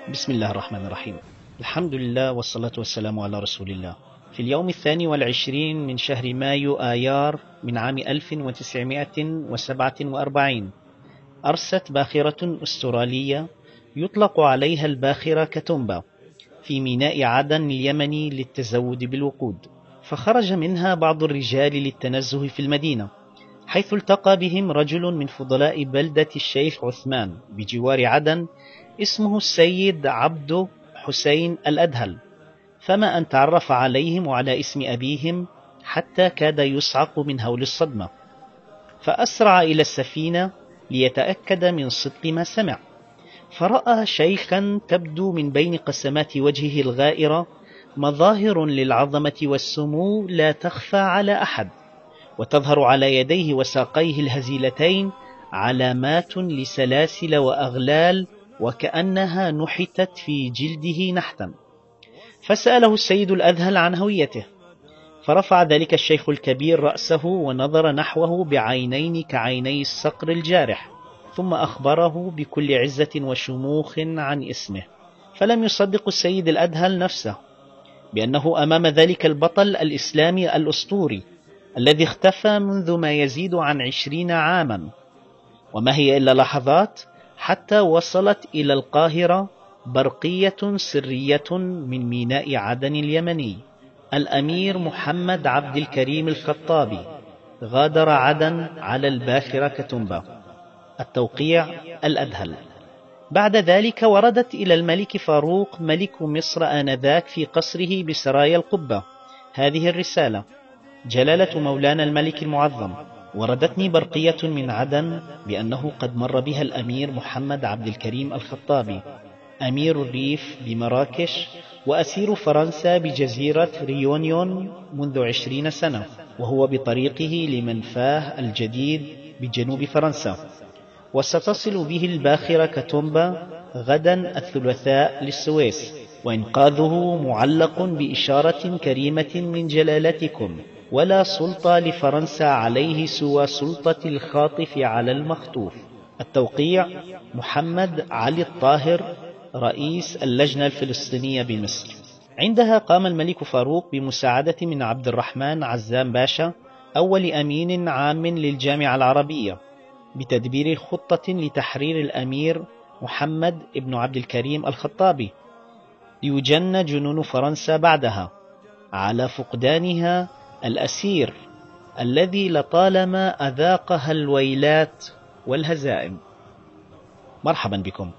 بسم الله الرحمن الرحيم. الحمد لله والصلاة والسلام على رسول الله. في اليوم 22 من شهر مايو آيار من عام 1947 أرست باخرة أسترالية يطلق عليها الباخرة كاتومبا في ميناء عدن اليمني للتزود بالوقود، فخرج منها بعض الرجال للتنزه في المدينة، حيث التقى بهم رجل من فضلاء بلدة الشيخ عثمان بجوار عدن اسمه السيد عبد حسين الأدهل، فما أن تعرف عليهم وعلى اسم أبيهم حتى كاد يصعق من هول الصدمة، فأسرع إلى السفينة ليتأكد من صدق ما سمع، فرأى شيخا تبدو من بين قسمات وجهه الغائرة مظاهر للعظمة والسمو لا تخفى على أحد، وتظهر على يديه وساقيه الهزيلتين علامات لسلاسل وأغلال وكأنها نحتت في جلده نحتا. فسأله السيد الأذهل عن هويته، فرفع ذلك الشيخ الكبير رأسه ونظر نحوه بعينين كعيني الصقر الجارح، ثم أخبره بكل عزة وشموخ عن اسمه. فلم يصدق السيد الأذهل نفسه بأنه أمام ذلك البطل الإسلامي الأسطوري الذي اختفى منذ ما يزيد عن 20 عاما، وما هي إلا لحظات حتى وصلت إلى القاهرة برقية سرية من ميناء عدن اليمني. الأمير محمد عبد الكريم الخطابي غادر عدن على الباخرة كاتومبا. التوقيع الأدهل. بعد ذلك وردت إلى الملك فاروق ملك مصر آنذاك في قصره بسرايا القبة هذه الرسالة: جلالة مولانا الملك المعظم، وردتني برقية من عدن بأنه قد مر بها الأمير محمد عبد الكريم الخطابي أمير الريف بمراكش وأسير فرنسا بجزيرة ريونيون منذ 20 سنة، وهو بطريقه لمنفاه الجديد بجنوب فرنسا، وستصل به الباخرة كاتومبا غدا الثلاثاء للسويس، وإنقاذه معلق بإشارة كريمة من جلالتكم، ولا سلطة لفرنسا عليه سوى سلطة الخاطف على المخطوف. التوقيع محمد علي الطاهر رئيس اللجنة الفلسطينية بمصر. عندها قام الملك فاروق بمساعدة من عبد الرحمن عزام باشا أول أمين عام للجامعة العربية بتدبير خطة لتحرير الأمير محمد ابن عبد الكريم الخطابي، ليجن جنون فرنسا بعدها على فقدانها الأسير الذي لطالما أذاقها الويلات والهزائم. مرحبا بكم،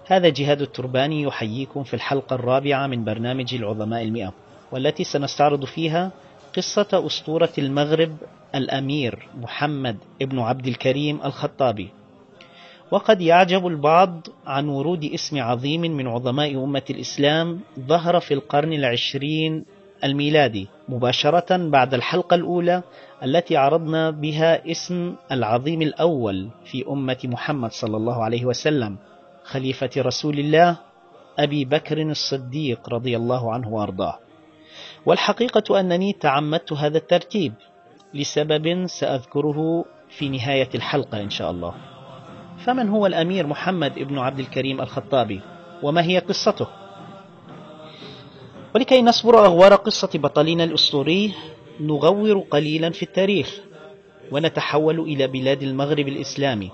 هذا جهاد الترباني يحييكم في الحلقة الرابعة من برنامج العظماء 100، والتي سنستعرض فيها قصة أسطورة المغرب الأمير محمد ابن عبد الكريم الخطابي. وقد يعجب البعض عن ورود اسم عظيم من عظماء أمة الإسلام ظهر في القرن العشرين الميلادي مباشرة بعد الحلقة الأولى التي عرضنا بها اسم العظيم الأول في أمة محمد صلى الله عليه وسلم، خليفة رسول الله أبي بكر الصديق رضي الله عنه وأرضاه. والحقيقة أنني تعمدت هذا الترتيب لسبب سأذكره في نهاية الحلقة إن شاء الله. فمن هو الأمير محمد ابن عبد الكريم الخطابي، وما هي قصته؟ ولكي نصبر أغوار قصة بطلنا الأسطوري نغور قليلا في التاريخ، ونتحول إلى بلاد المغرب الإسلامي،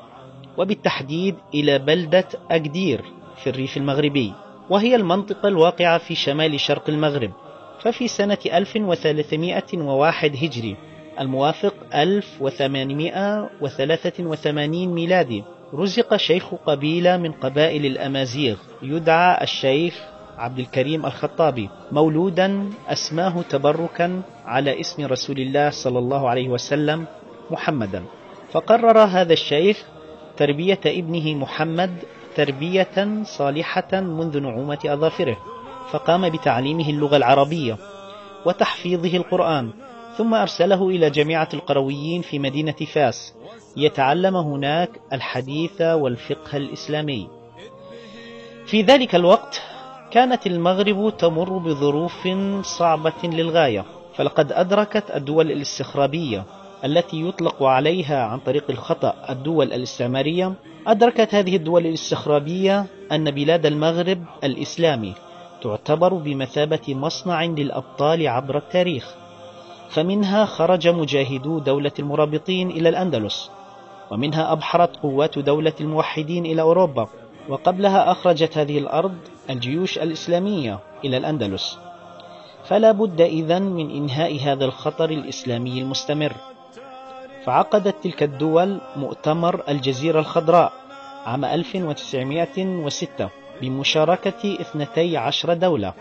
وبالتحديد إلى بلدة أكدير في الريف المغربي، وهي المنطقة الواقعة في شمال شرق المغرب. ففي سنة 1301 هجري الموافق 1883 ميلادي رزق شيخ قبيلة من قبائل الأمازيغ يدعى الشيخ عبد الكريم الخطابي مولودا أسماه تبركا على اسم رسول الله صلى الله عليه وسلم محمدا. فقرر هذا الشيخ تربية ابنه محمد تربية صالحة منذ نعومة أظافره، فقام بتعليمه اللغة العربية وتحفيظه القرآن، ثم أرسله إلى جامعة القرويين في مدينة فاس يتعلم هناك الحديث والفقه الإسلامي. في ذلك الوقت كانت المغرب تمر بظروف صعبة للغاية، فلقد أدركت الدول الاستخرابية التي يطلق عليها عن طريق الخطأ الدول الاستعمارية أدركت هذه الدول الاستخرابية أن بلاد المغرب الإسلامي تعتبر بمثابة مصنع للأبطال عبر التاريخ، فمنها خرج مجاهدو دولة المرابطين إلى الأندلس، ومنها أبحرت قوات دولة الموحدين إلى أوروبا، وقبلها أخرجت هذه الأرض الجيوش الإسلامية إلى الأندلس. فلا بد إذن من إنهاء هذا الخطر الإسلامي المستمر. فعقدت تلك الدول مؤتمر الجزيرة الخضراء عام 1906 بمشاركة 12 دولة،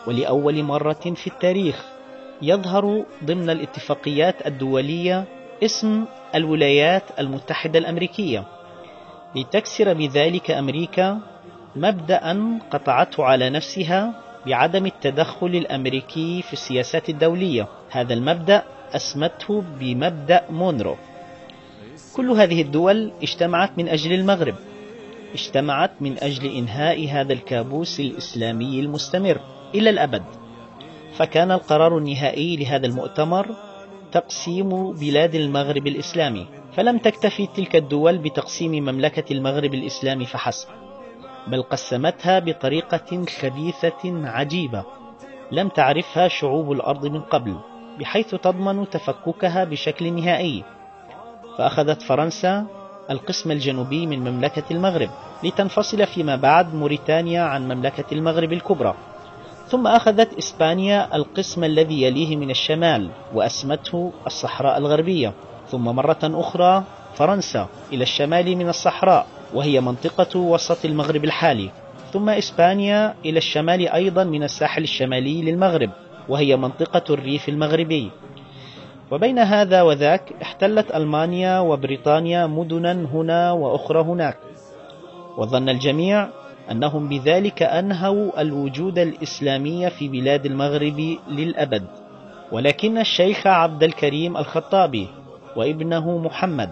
ولأول مرة في التاريخ يظهر ضمن الاتفاقيات الدولية اسم الولايات المتحدة الأمريكية، لتكسر بذلك أمريكا مبدأ قطعته على نفسها بعدم التدخل الأمريكي في السياسات الدولية. هذا المبدأ أسمته بمبدأ مونرو. كل هذه الدول اجتمعت من أجل المغرب، اجتمعت من أجل إنهاء هذا الكابوس الإسلامي المستمر إلى الأبد. فكان القرار النهائي لهذا المؤتمر تقسيم بلاد المغرب الإسلامي، فلم تكتفي تلك الدول بتقسيم مملكة المغرب الإسلامي فحسب، بل قسمتها بطريقة خبيثة عجيبة لم تعرفها شعوب الأرض من قبل، بحيث تضمن تفككها بشكل نهائي. فأخذت فرنسا القسم الجنوبي من مملكة المغرب لتنفصل فيما بعد موريتانيا عن مملكة المغرب الكبرى، ثم أخذت إسبانيا القسم الذي يليه من الشمال وأسمته الصحراء الغربية، ثم مرة أخرى فرنسا إلى الشمال من الصحراء وهي منطقة وسط المغرب الحالي، ثم إسبانيا إلى الشمال أيضا من الساحل الشمالي للمغرب وهي منطقة الريف المغربي. وبين هذا وذاك احتلت ألمانيا وبريطانيا مدنا هنا وأخرى هناك، وظن الجميع أنهم بذلك أنهوا الوجود الإسلامي في بلاد المغرب للأبد. ولكن الشيخ عبد الكريم الخطابي وابنه محمد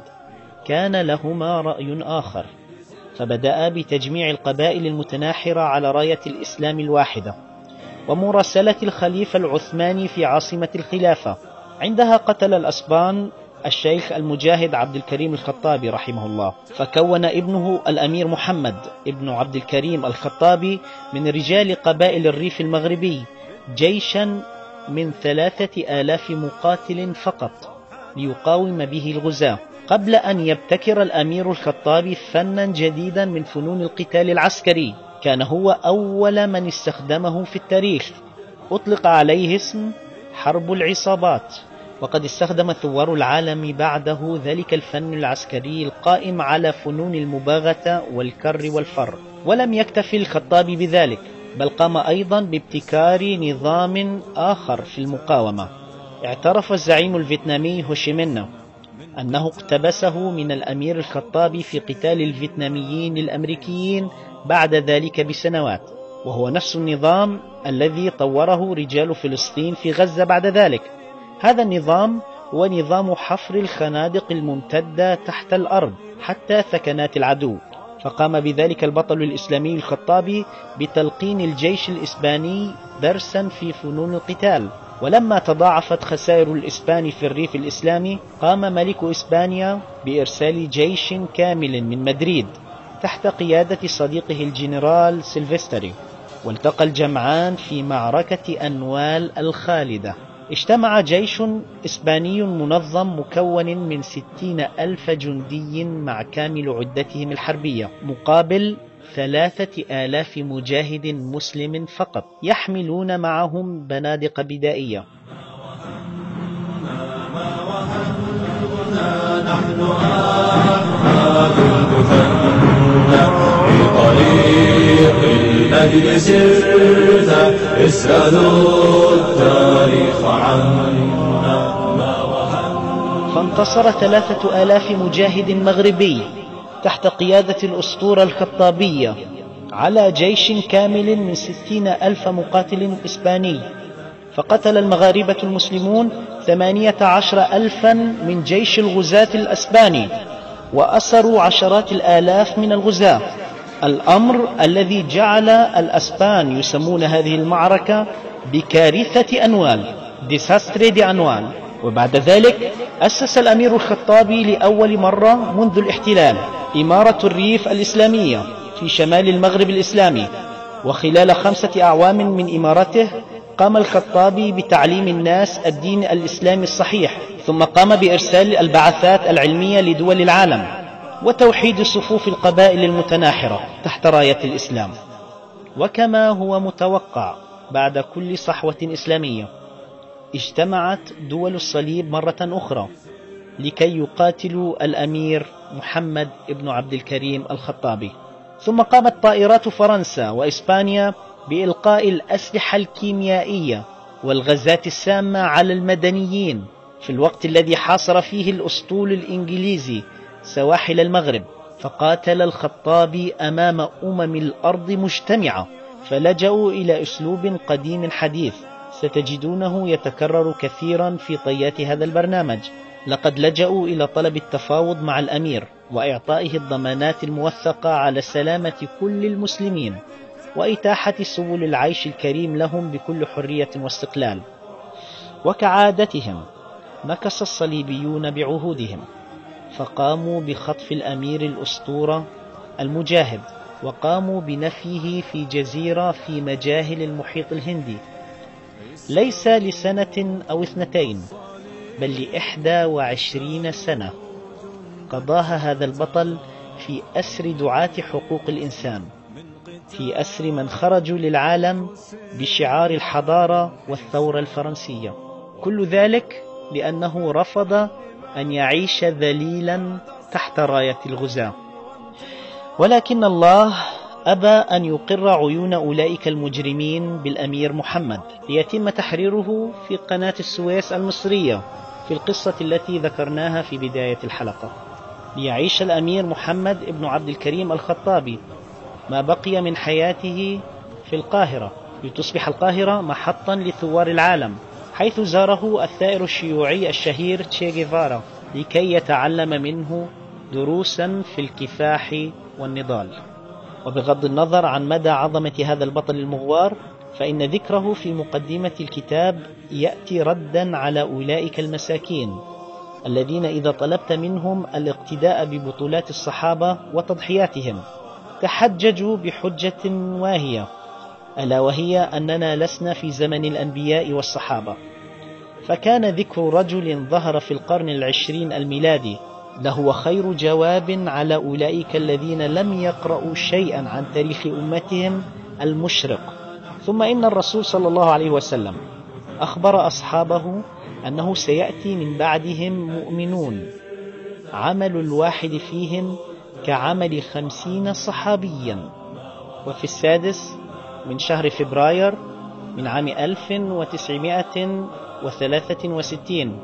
كان لهما رأي آخر، فبدأ بتجميع القبائل المتناحرة على راية الإسلام الواحدة ومراسلة الخليفة العثماني في عاصمة الخلافة. عندها قتل الأسبان الشيخ المجاهد عبد الكريم الخطابي رحمه الله، فكون ابنه الأمير محمد ابن عبد الكريم الخطابي من رجال قبائل الريف المغربي جيشا من 3000 مقاتل فقط ليقاوم به الغزاة، قبل أن يبتكر الأمير الخطابي فنا جديدا من فنون القتال العسكري كان هو أول من استخدمه في التاريخ، أطلق عليه اسم حرب العصابات. وقد استخدم ثوار العالم بعده ذلك الفن العسكري القائم على فنون المباغتة والكر والفر. ولم يكتفي الخطابي بذلك، بل قام أيضا بابتكار نظام آخر في المقاومة. اعترف الزعيم الفيتنامي هوشيمين أنه اقتبسه من الأمير الخطابي في قتال الفيتناميين الأمريكيين بعد ذلك بسنوات، وهو نفس النظام الذي طوره رجال فلسطين في غزة بعد ذلك. هذا النظام هو نظام حفر الخنادق الممتدة تحت الأرض حتى ثكنات العدو. فقام بذلك البطل الإسلامي الخطابي بتلقين الجيش الإسباني درسا في فنون القتال. ولما تضاعفت خسائر الإسبان في الريف الإسلامي، قام ملك إسبانيا بإرسال جيش كامل من مدريد تحت قيادة صديقه الجنرال سيلفستري، والتقى الجمعان في معركة أنوال الخالدة. اجتمع جيش إسباني منظم مكون من 60,000 جندي مع كامل عدتهم الحربية، مقابل 3,000 مجاهد مسلم فقط يحملون معهم بنادق بدائية. نحن أحمد المثنى في طريق المجد سرت، اسألوا التاريخ عنا. فانتصر 3,000 مجاهد مغربي تحت قيادة الأسطورة الخطابية على جيش كامل من 60,000 مقاتل إسباني، فقتل المغاربة المسلمون 18,000 من جيش الغزاة الأسباني، وأسروا عشرات الآلاف من الغزاة، الأمر الذي جعل الأسبان يسمون هذه المعركة بكارثة أنوال، ديساستري دي أنوال، وبعد ذلك أسس الأمير الخطابي لأول مرة منذ الاحتلال إمارة الريف الإسلامية في شمال المغرب الإسلامي، وخلال 5 أعوام من إمارته قام الخطابي بتعليم الناس الدين الإسلامي الصحيح، ثم قام بإرسال البعثات العلمية لدول العالم وتوحيد صفوف القبائل المتناحرة تحت راية الإسلام. وكما هو متوقع بعد كل صحوة إسلامية اجتمعت دول الصليب مرة أخرى لكي يقاتلوا الأمير محمد بن عبد الكريم الخطابي. ثم قامت طائرات فرنسا وإسبانيا بإلقاء الأسلحة الكيميائية والغازات السامة على المدنيين في الوقت الذي حاصر فيه الأسطول الإنجليزي سواحل المغرب، فقاتل الخطابي أمام الأرض مجتمعة، فلجأوا إلى أسلوب قديم حديث ستجدونه يتكرر كثيرا في طيات هذا البرنامج. لقد لجأوا إلى طلب التفاوض مع الأمير وإعطائه الضمانات الموثقة على سلامة كل المسلمين وإتاحة سبل العيش الكريم لهم بكل حرية واستقلال. وكعادتهم نكص الصليبيون بعهودهم، فقاموا بخطف الأمير الأسطورة المجاهد، وقاموا بنفيه في جزيرة في مجاهل المحيط الهندي، ليس لسنة أو 2 بل ل21 سنة قضاها هذا البطل في أسر دعاة حقوق الإنسان، في أسر من خرجوا للعالم بشعار الحضارة والثورة الفرنسية. كل ذلك لأنه رفض أن يعيش ذليلا تحت راية الغزاة. ولكن الله أبى أن يقر عيون أولئك المجرمين بالأمير محمد ليتم تحريره في قناة السويس المصرية في القصة التي ذكرناها في بداية الحلقة، ليعيش الأمير محمد ابن عبد الكريم الخطابي ما بقي من حياته في القاهرة، لتصبح القاهرة محطا لثوار العالم، حيث زاره الثائر الشيوعي الشهير تشي جيفارا لكي يتعلم منه دروسا في الكفاح والنضال. وبغض النظر عن مدى عظمة هذا البطل المغوار، فإن ذكره في مقدمة الكتاب يأتي ردا على أولئك المساكين الذين إذا طلبت منهم الاقتداء ببطولات الصحابة وتضحياتهم تحججوا بحجة واهية، ألا وهي أننا لسنا في زمن الأنبياء والصحابة. فكان ذكر رجل ظهر في القرن 20 الميلادي لهو خير جواب على أولئك الذين لم يقرأوا شيئا عن تاريخ أمتهم المشرق. ثم إن الرسول صلى الله عليه وسلم أخبر أصحابه أنه سيأتي من بعدهم مؤمنون عمل الواحد فيهم كعمل 50 صحابيا. وفي 6 من شهر فبراير من عام 1963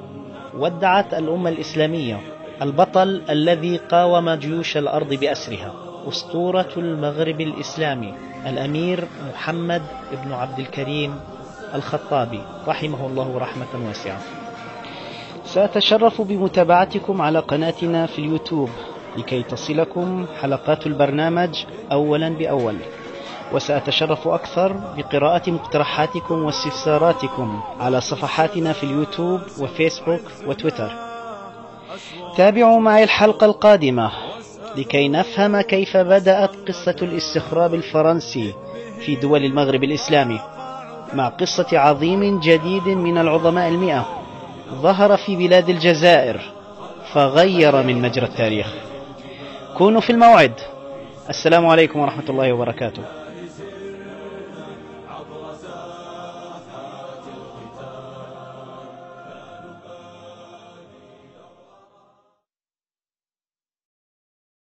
ودعت الأمة الإسلامية البطل الذي قاوم جيوش الأرض بأسرها، أسطورة المغرب الإسلامي، الأمير محمد بن عبد الكريم الخطابي رحمه الله رحمة واسعة. سأتشرف بمتابعتكم على قناتنا في اليوتيوب لكي تصلكم حلقات البرنامج أولا بأول، وسأتشرف أكثر بقراءة مقترحاتكم واستفساراتكم على صفحاتنا في اليوتيوب وفيسبوك وتويتر. تابعوا معي الحلقة القادمة لكي نفهم كيف بدأت قصة الاستخراب الفرنسي في دول المغرب الإسلامي، مع قصة عظيم جديد من العظماء 100 ظهر في بلاد الجزائر فغير من مجرى التاريخ. كونوا في الموعد. السلام عليكم ورحمة الله وبركاته.